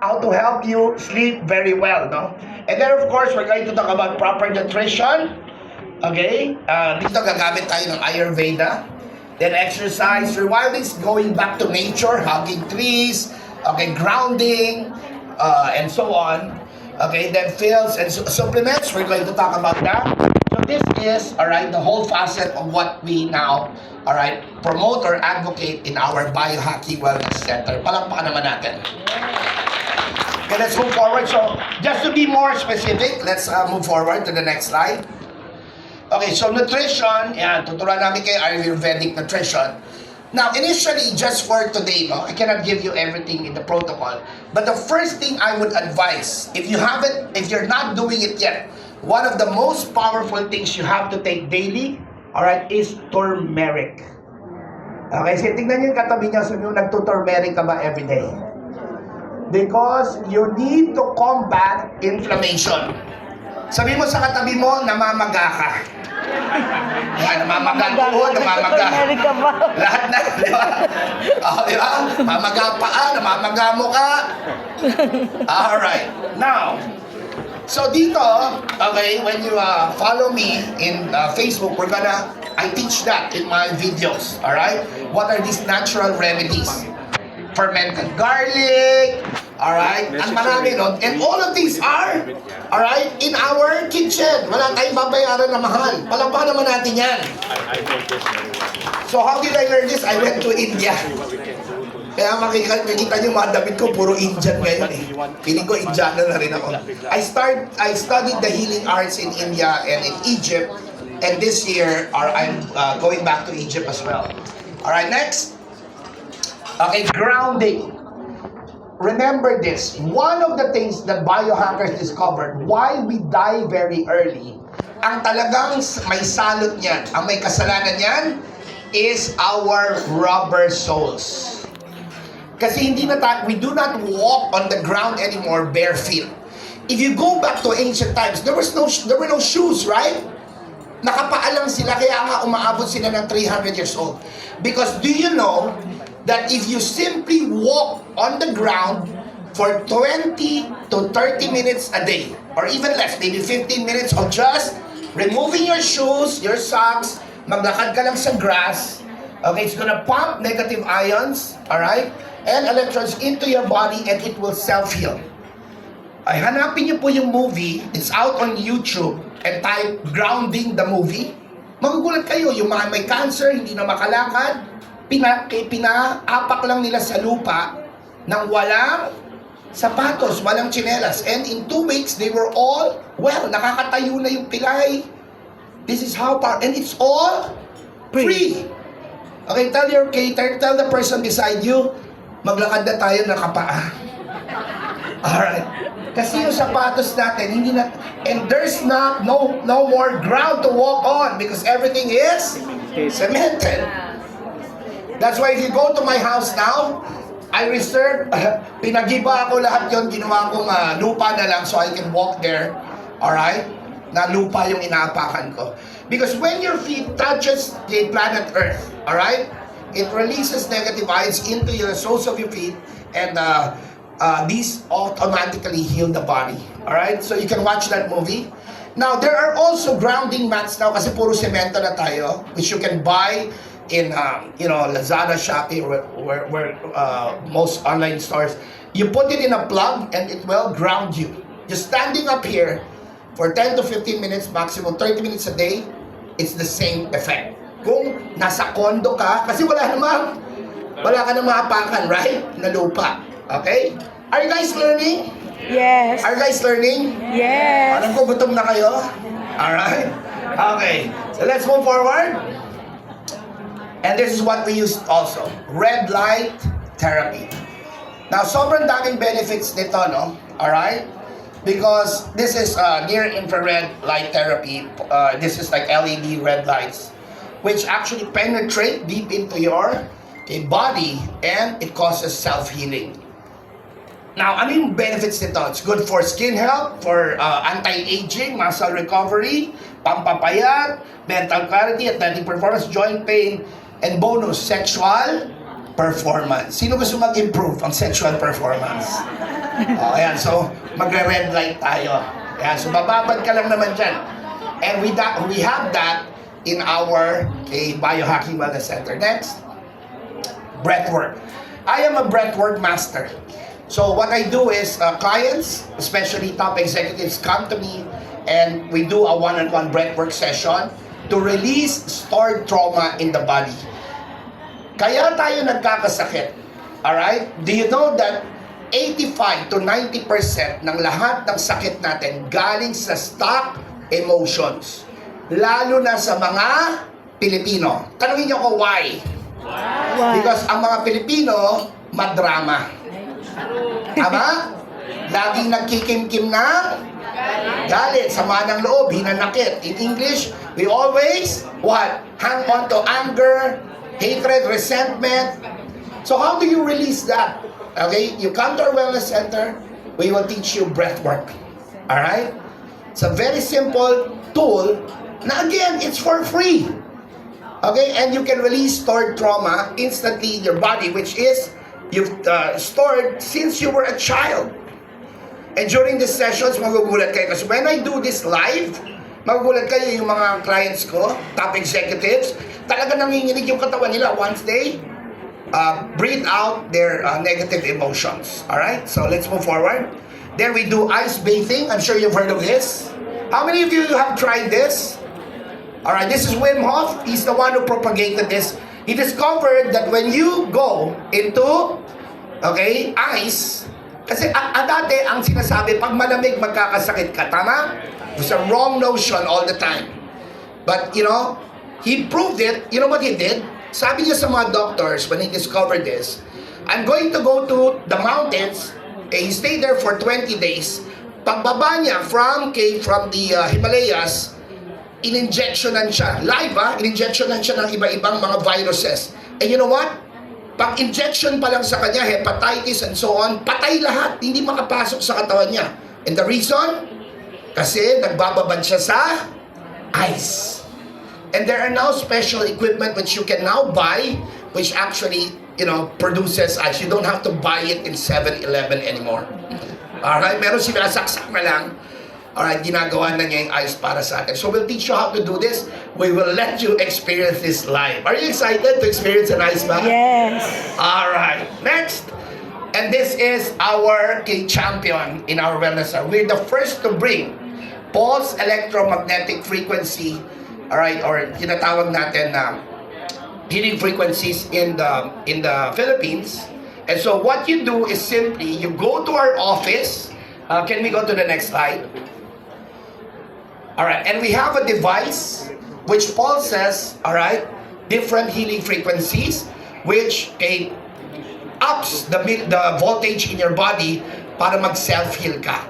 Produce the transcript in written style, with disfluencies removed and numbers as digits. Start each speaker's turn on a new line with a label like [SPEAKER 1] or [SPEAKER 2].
[SPEAKER 1] how to help you sleep very well, no? And then of course, we're going to talk about proper nutrition. Okay? Dito gagamit tayo ng Ayurveda. Then exercise, rewilding is going back to nature, hugging trees, okay, grounding, and so on. Okay, then fills and supplements, we're going to talk about that. So this is, alright, the whole facet of what we now, alright, promote or advocate in our Biohacking Wellness Center. Palakpakan naman natin. Okay, let's move forward. So, just to be more specific, let's move forward to the next slide. Okay, so nutrition, yan, tuturuan namin kayo Ayurvedic nutrition. Now, initially, just for today, no, I cannot give you everything in the protocol. But the first thing I would advise, if you're not doing it yet, one of the most powerful things you have to take daily, alright, is turmeric. Okay, so tingnan nyo yung katabi niya, so yung nagtuturmeric ka ba everyday? Because you need to combat inflammation. Sabi mo sa katabi mo, namamaga ka. Yan, namamaga ang tuhod, namamaga. Lahat na, di ba? Di ba? Mamaga paa, namamaga mo ka. Alright, now, so dito, okay, when you follow me in Facebook, I teach that in my videos, alright? What are these natural remedies? Fermented garlic, alright? Ang marami nun. And all of these are, alright, in our kitchen. Wala tayong babayaran na mahal. Palakpakan naman natin yan. So how did I learn this? I went to India. Kaya makikita nyo mga damit ko, puro Indian ngayon eh. Feeling ko Indiana na rin ako. I studied the healing arts in India and in Egypt. And this year, I'm going back to Egypt as well. Alright, next. Okay, grounding. Remember this. One of the things that biohackers discovered, why we die very early, ang talagang may salot niyan, ang may kasalanan niyan, is our rubber soles. Kasi we do not walk on the ground anymore bare feet. If you go back to ancient times, there were no shoes, right? Nakapaalang sila, kaya nga umaabot sila ng 300 years old. Because do you know that if you simply walk on the ground for 20 to 30 minutes a day, or even less, maybe 15 minutes of just removing your shoes, your socks, maglakad ka lang sa grass, okay, it's gonna pump negative ions, alright, and electrons into your body, and it will self-heal. Ay, hanapin niyo po yung movie, it's out on YouTube, and type Grounding the movie. Magugulat kayo, yung mga may cancer, hindi na makalakad, pinaapak lang nila sa lupa ng walang sapatos, walang tsinelas. And in 2 weeks, they were all, well, nakakatayo na yung pilay. This is how power, and it's all free. Okay, tell the person beside you, maglakad na tayo nakapaa. Alright. Kasi yung sapatos natin, hindi na, and there's no more ground to walk on because everything is cemented. That's why if you go to my house now, I reserve, pinagiba ako lahat yon, ginawa kong lupa na lang so I can walk there. Alright? Na lupa yung inaapakan ko. Because when your feet touches the planet Earth, alright? It releases negative ions into the soles of your feet, and these automatically heal the body. Alright? So you can watch that movie. Now, there are also grounding mats now kasi puro semento na tayo, which you can buy in Lazada, Shopee, where most online stores. You put it in a plug and it will ground you. Just standing up here for 10 to 15 minutes, maximum 30 minutes a day, it's the same effect. Kung nasa condo ka, kasi wala ka na maapakan, right? Na lupa. Okay? Are you guys learning?
[SPEAKER 2] Yes.
[SPEAKER 1] Are you guys learning?
[SPEAKER 2] Yes.
[SPEAKER 1] Alam ko, gutom na kayo? Alright? Okay. So let's move forward. And this is what we use also. Red light therapy. Now, sobrang daming benefits nito, no? Alright? Because this is near-infrared light therapy. This is like LED red lights, which actually penetrate deep into your body, and it causes self-healing. Now, ano yung benefits nito? It's good for skin health, for anti-aging, muscle recovery, pampapayat, mental clarity, athletic performance, joint pain, and bonus, sexual performance. Sino gusto mag-improve ang sexual performance? Ayan, so magre-red light tayo. Ayan, so bababad ka lang naman dyan. And we have that in our Biohacking Wellness Center. Next, breathwork. I am a breathwork master. So what I do is clients, especially top executives, come to me and we do a one-on-one breathwork session to release stored trauma in the body. Kaya tayo nagkakasakit. Alright? Do you know that 85 to 90% ng lahat ng sakit natin galing sa stuck emotions. Lalo na sa mga Pilipino. Tanungin niyo ko why? Because ang mga Pilipino, madrama. Tama? Laging nagkikimkim ng galit, sama ng loob, hinanakit. In English, we always, what? Hang on to anger, hatred, resentment. So how do you release that? Okay, you come to our wellness center, we will teach you breath work. Alright? It's a very simple tool na again, it's for free. Okay, and you can release stored trauma instantly in your body, which is you've stored since you were a child. And during the sessions, magugulat kayo. Kasi when I do this live, magugulat kayo yung mga clients ko, top executives, talaga nanginginig yung katawan nila once they breathe out their negative emotions. Alright, so let's move forward. Then we do ice bathing. I'm sure you've heard of this. How many of you have tried this? Alright, this is Wim Hof. He's the one who propagated this. He discovered that when you go into, ice, kasi dati ang sinasabi, pag malamig magkakasakit ka, tama? It's a wrong notion all the time. But, he proved it. You know what he did? Sabi niya sa mga doctors when he discovered this, I'm going to go to the mountains. He stayed there for 20 days. Pagbaba niya from the Himalayas, in-injectionan siya. Live in-injectionan siya ng iba-ibang mga viruses. And you know what? Pag-injection pa lang sa kanya, hepatitis and so on, patay lahat. Hindi makapasok sa katawan niya. And the reason? Kasi nagbababad siya sa ice. And there are now special equipment which you can now buy, which actually, produces ice. You don't have to buy it in 7-Eleven anymore. Alright? Meron sinasaksak na lang. Alright, ginagawa na niya yung ice para sa atin. So we'll teach you how to do this. We will let you experience this live. Are you excited to experience an ice bath?
[SPEAKER 2] Yes.
[SPEAKER 1] Alright, next. And this is our champion in our wellness center. We're the first to bring pulse electromagnetic frequency, alright, or tinatawag natin na healing frequencies in the Philippines. And so what you do is simply, you go to our office. Can we go to the next slide? Alright, and we have a device which pulses, alright, different healing frequencies, which ups the voltage in your body para mag-self-heal ka.